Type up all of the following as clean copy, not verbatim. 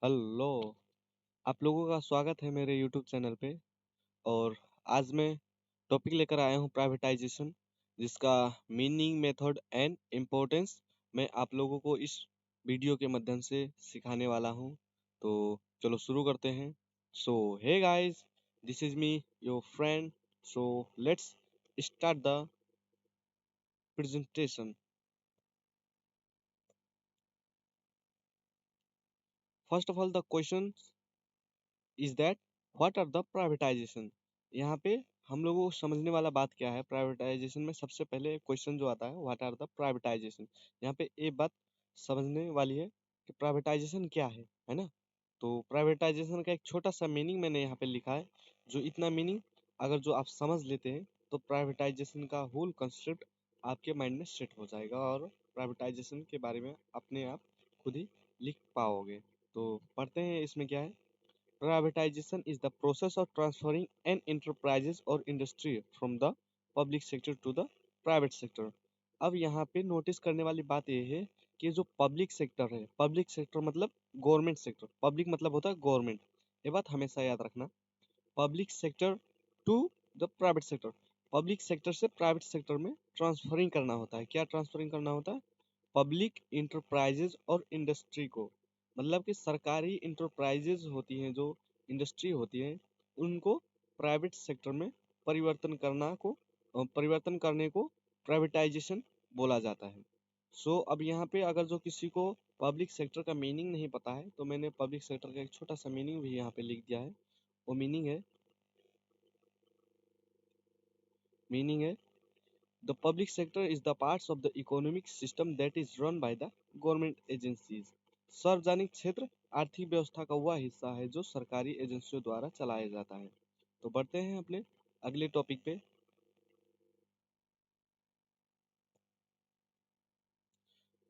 Hello. आप लोगों का स्वागत है मेरे यूट्यूब चैनल पे। और आज मैं टॉपिक लेकर आया हूँ प्राइवेटाइजेशन, जिसका मीनिंग, मेथड एंड इम्पोर्टेंस मैं आप लोगों को इस वीडियो के माध्यम से सिखाने वाला हूँ। तो चलो शुरू करते हैं। So hey guys, this is me your friend. So let's start the presentation. First of all the question is that what are the privatisation. यहाँ पे हम लोगों को समझने वाला बात क्या है प्राइवेटाइजेशन में। सबसे पहले क्वेश्चन जो आता है व्हाट आर द प्राइवेटाइजेशन, यहाँ पे ये बात समझने वाली है कि प्राइवेटाइजेशन क्या है ना। तो प्राइवेटाइजेशन का एक छोटा सा मीनिंग मैंने यहाँ पे लिखा है। जो इतना मीनिंग अगर जो आप समझ लेते हैं तो प्राइवेटाइजेशन का होल कंसेप्ट आपके माइंड में सेट हो जाएगा और प्राइवेटाइजेशन के बारे में अपने आप खुद ही लिख पाओगे। तो पढ़ते हैं इसमें क्या है। Privatization is the process of transferring an enterprises or industry from the public sector to the private sector। अब यहाँ पे नोटिस करने वाली बात यह है कि जो पब्लिक सेक्टर है, पब्लिक सेक्टर मतलब गवर्नमेंट सेक्टर, पब्लिक मतलब होता है गवर्नमेंट। ये बात हमेशा याद रखना। Public sector to the private sector, public sector से प्राइवेट सेक्टर में ट्रांसफरिंग करना होता है। क्या ट्रांसफरिंग करना होता है? पब्लिक इंटरप्राइजेज और इंडस्ट्री को, मतलब कि सरकारी इंटरप्राइजेज होती हैं, जो इंडस्ट्री होती है, उनको प्राइवेट सेक्टर में परिवर्तन करने को प्राइवेटाइजेशन बोला जाता है। अब यहाँ पे अगर जो किसी को पब्लिक सेक्टर का मीनिंग नहीं पता है तो मैंने पब्लिक सेक्टर का एक छोटा सा मीनिंग भी यहाँ पे लिख दिया है। वो मीनिंग है The public sector is the parts of the economic system that is run by the government agencies। सार्वजनिक क्षेत्र आर्थिक व्यवस्था का वह हिस्सा है जो सरकारी एजेंसियों द्वारा चलाया जाता है। तो बढ़ते हैं अपने अगले टॉपिक पे।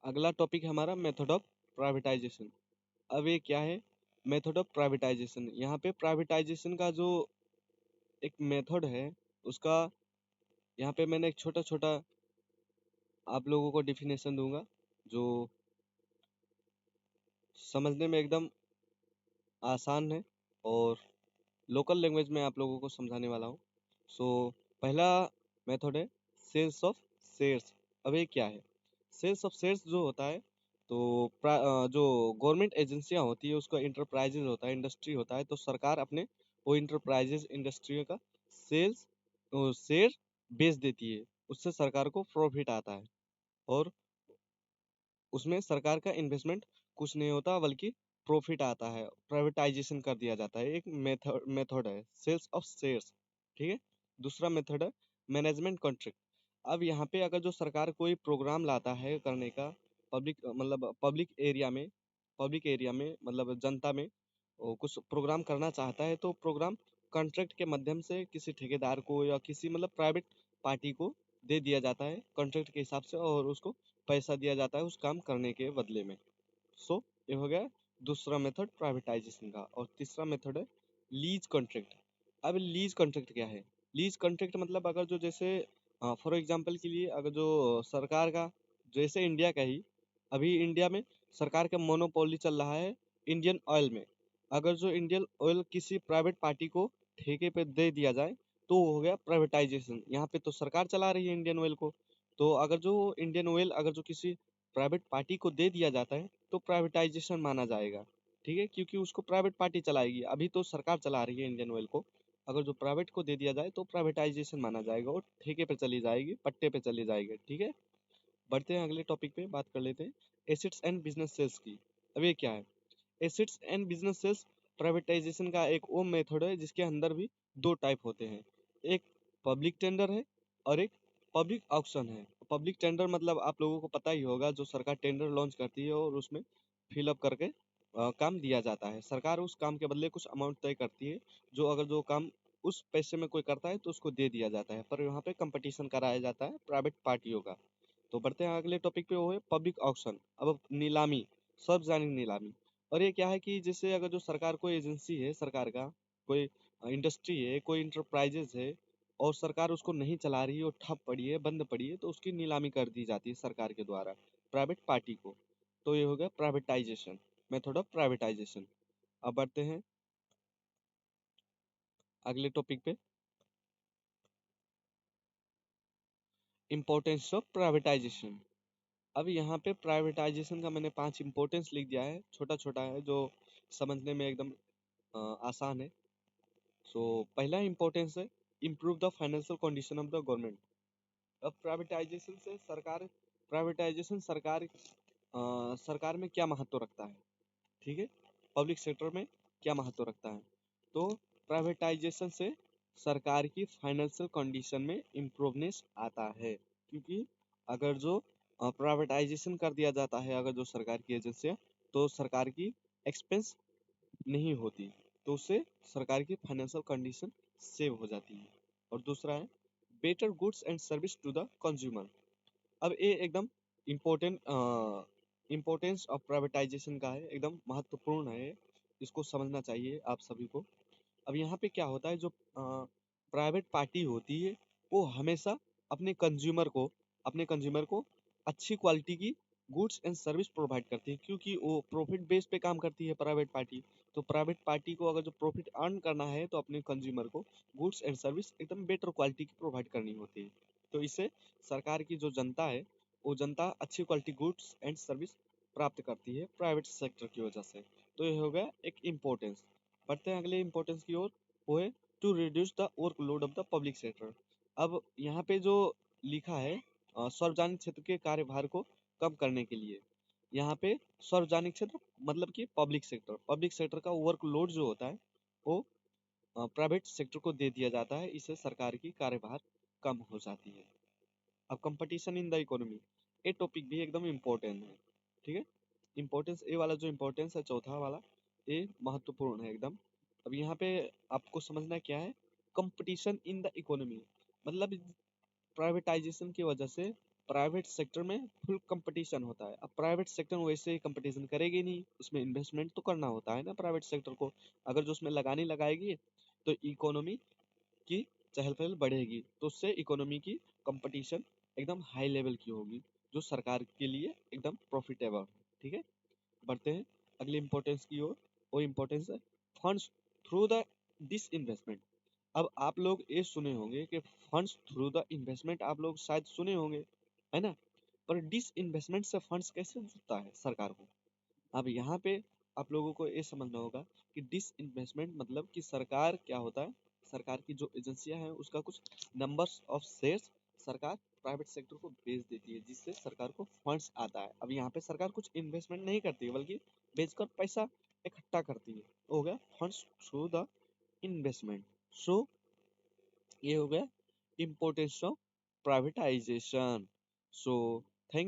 अगला टॉपिक हमारा मेथड ऑफ प्राइवेटाइजेशन। अब ये क्या है? Method of privatisation. यहाँ पे प्राइवेटाइजेशन का जो एक मेथड है उसका यहाँ पे मैंने एक छोटा छोटा आप लोगों को डिफिनेशन दूंगा जो समझने में एकदम आसान है और लोकल लैंग्वेज में आप लोगों को समझाने वाला हूँ। पहला मेथड है सेल्स ऑफ शेयर्स। अब ये क्या है? सेल्स ऑफ शेयर्स जो होता है तो जो गवर्नमेंट एजेंसियां होती है उसका इंटरप्राइजेज होता है, इंडस्ट्री होता है, तो सरकार अपने वो इंटरप्राइजेज इंडस्ट्री का सेल्स शेयर बेच देती है। उससे सरकार को प्रॉफिट आता है और उसमें सरकार का इन्वेस्टमेंट कुछ नहीं होता बल्कि प्रॉफिट आता है। प्राइवेटाइजेशन कर दिया जाता है। एक मेथड है सेल्स ऑफ शेयर्स। ठीक है। दूसरा मेथड है मैनेजमेंट कॉन्ट्रैक्ट। अब यहाँ पे अगर जो सरकार कोई प्रोग्राम लाता है करने का पब्लिक एरिया में मतलब जनता में वो कुछ प्रोग्राम करना चाहता है तो प्रोग्राम कॉन्ट्रैक्ट के माध्यम से किसी ठेकेदार को या किसी मतलब प्राइवेट पार्टी को दे दिया जाता है कॉन्ट्रैक्ट के हिसाब से और उसको पैसा दिया जाता है उस काम करने के बदले में। ये हो गया दूसरा मेथड प्राइवेटाइजेशन का। और तीसरा मेथड है लीज कॉन्ट्रैक्ट। अब लीज कॉन्ट्रैक्ट क्या है? लीज कॉन्ट्रैक्ट मतलब अगर जो जैसे फॉर एग्जांपल के लिए अगर जो सरकार का, जैसे इंडिया का ही, अभी इंडिया में सरकार का मोनोपोली चल रहा है इंडियन ऑयल में। अगर जो इंडियन ऑयल किसी प्राइवेट पार्टी को ठेके पे दे दिया जाए तो वो हो गया प्राइवेटाइजेशन। यहाँ पे तो सरकार चला रही है इंडियन ऑयल को, तो अगर जो इंडियन ऑयल अगर जो किसी प्राइवेट पार्टी को दे दिया जाता है तो प्राइवेटाइजेशन माना जाएगा। ठीक है, क्योंकि उसको प्राइवेट पार्टी चलाएगी, अभी तो सरकार चला रही है इंडियन ऑयल को। अगर जो प्राइवेट को दे दिया जाए तो प्राइवेटाइजेशन माना जाएगा और ठेके पे चली जाएगी, पट्टे पे चली जाएगी। ठीक है। बढ़ते हैं अगले टॉपिक पे, बात कर लेते हैं एसेट्स एंड बिजनेस सेल्स की। अब ये क्या है? Assets and business sales privatization का एक वो मेथड है जिसके अंदर भी दो टाइप होते हैं। एक पब्लिक टेंडर है और एक पब्लिक ऑक्शन है। पब्लिक टेंडर मतलब आप लोगों को पता ही होगा, जो सरकार टेंडर लॉन्च करती है और उसमें फिलअप करके काम दिया जाता है। सरकार उस काम के बदले कुछ अमाउंट तय करती है, जो अगर जो काम उस पैसे में कोई करता है तो उसको दे दिया जाता है, पर यहाँ पे कंपटीशन कराया जाता है प्राइवेट पार्टियों का। तो बढ़ते हैं अगले टॉपिक पे, वो है पब्लिक ऑक्शन। अब नीलामी, सार्वजनिक नीलामी। और ये क्या है कि जैसे अगर जो सरकार कोई एजेंसी है, सरकार का कोई इंडस्ट्री है, कोई इंटरप्राइजेज है और सरकार उसको नहीं चला रही है और ठप पड़ी है, बंद पड़ी है, तो उसकी नीलामी कर दी जाती है सरकार के द्वारा प्राइवेट पार्टी को। तो ये हो गया प्राइवेटाइजेशन, मेथड ऑफ प्राइवेटाइजेशन। अब बढ़ते हैं अगले टॉपिक पे, इम्पोर्टेंस ऑफ प्राइवेटाइजेशन। अब यहाँ पे प्राइवेटाइजेशन का मैंने 5 इम्पोर्टेंस लिख दिया है, छोटा छोटा है जो समझने में एकदम आसान है। सो पहला इम्पोर्टेंस है improve the financial condition of the government. अब प्राइवेटाइजेशन सरकार में क्या महत्व रखता है, ठीक है, पब्लिक सेक्टर में क्या महत्व रखता है। तो प्राइवेटाइजेशन से सरकार की फाइनेंशियल कंडीशन में इम्प्रूवनेस आता है, क्योंकि अगर जो प्राइवेटाइजेशन कर दिया जाता है अगर जो सरकार की एजेंसियां, तो सरकार की एक्सपेंस नहीं होती, तो उससे सरकार की फाइनेंशियल कंडीशन सेव हो जाती है। और दूसरा है better goods and service to the consumer. अब ये एकदम इम्पोर्टेंट इम्पोर्टेंस ऑफ प्राइवेटाइजेशन का है, एकदम महत्वपूर्ण है, इसको समझना चाहिए आप सभी को। अब यहाँ पे क्या होता है, जो प्राइवेट पार्टी होती है वो हमेशा अपने कंज्यूमर को अच्छी क्वालिटी की गुड्स एंड सर्विस प्रोवाइड करती है, क्योंकि वो प्रॉफिट बेस पे काम करती है प्राइवेट पार्टी। तो प्राइवेट पार्टी को अगर जो प्रॉफिट अर्न करना है तो अपने कंज्यूमर को गुड्स एंड सर्विस एकदम बेटर क्वालिटी की प्रोवाइड करनी होती है। तो इससे सरकार की जो जनता है वो जनता अच्छी क्वालिटी गुड्स एंड सर्विस प्राप्त करती है प्राइवेट सेक्टर की वजह से। तो ये हो गया एक इम्पोर्टेंस। बढ़ते हैं अगले इम्पोर्टेंस की ओर, वो है to reduce the workload of the public sector. अब यहाँ पे जो लिखा है सार्वजनिक क्षेत्र के कार्यभार को कम करने के लिए, यहाँ पे सार्वजनिक क्षेत्र मतलब कि पब्लिक सेक्टर का वर्कलोड जो होता है वो प्राइवेट सेक्टर को दे दिया जाता है, इससे सरकार की कार्यभार कम हो जाती है। अब कंपटीशन इन द इकोनॉमी, ये टॉपिक भी एकदम इम्पोर्टेंट है, ठीक है। इम्पोर्टेंस ए वाला जो इम्पोर्टेंस है चौथा वाला, ये महत्वपूर्ण है एकदम। अब यहाँ पे आपको समझना क्या है, कंपटीशन इन द इकोनॉमी मतलब प्राइवेटाइजेशन की वजह से प्राइवेट सेक्टर में फुल कंपटीशन होता है। अब प्राइवेट सेक्टर वैसे ही कंपटीशन करेगी नहीं, उसमें इन्वेस्टमेंट तो करना होता है ना प्राइवेट सेक्टर को, अगर जो उसमें लगाएगी तो इकोनॉमी की चहल पहल बढ़ेगी, तो उससे इकोनॉमी की कंपटीशन एकदम हाई लेवल की होगी, जो सरकार के लिए एकदम प्रॉफिटेबल, ठीक है। बढ़ते हैं अगले इम्पोर्टेंस की ओर, वो इम्पोर्टेंस है funds through the disinvestment. अब आप लोग ये सुने होंगे कि फंड्स थ्रू द इन्वेस्टमेंट, आप लोग शायद सुने होंगे, है ना। पर डिस इन्वेस्टमेंट से फंड्स कैसे जुटता है सरकार को। अब यहाँ पे आप लोगों को ये समझना होगा कि डिस इन्वेस्टमेंट मतलब कि सरकार क्या होता है, सरकार की जो एजेंसियां हैं उसका कुछ नंबर्स ऑफ शेयर्स सरकार प्राइवेट सेक्टर को बेच देती है, जिससे सरकार को फंड्स आता है। अब यहाँ पे सरकार कुछ इन्वेस्टमेंट नहीं करती है, बल्कि बेचकर पैसा इकट्ठा करती है, हो गया फंड्स थ्रू द इन्वेस्टमेंट। सो ये हो गया इम्पोर्टेंस ऑफ प्राइवेटाइजेशन। सो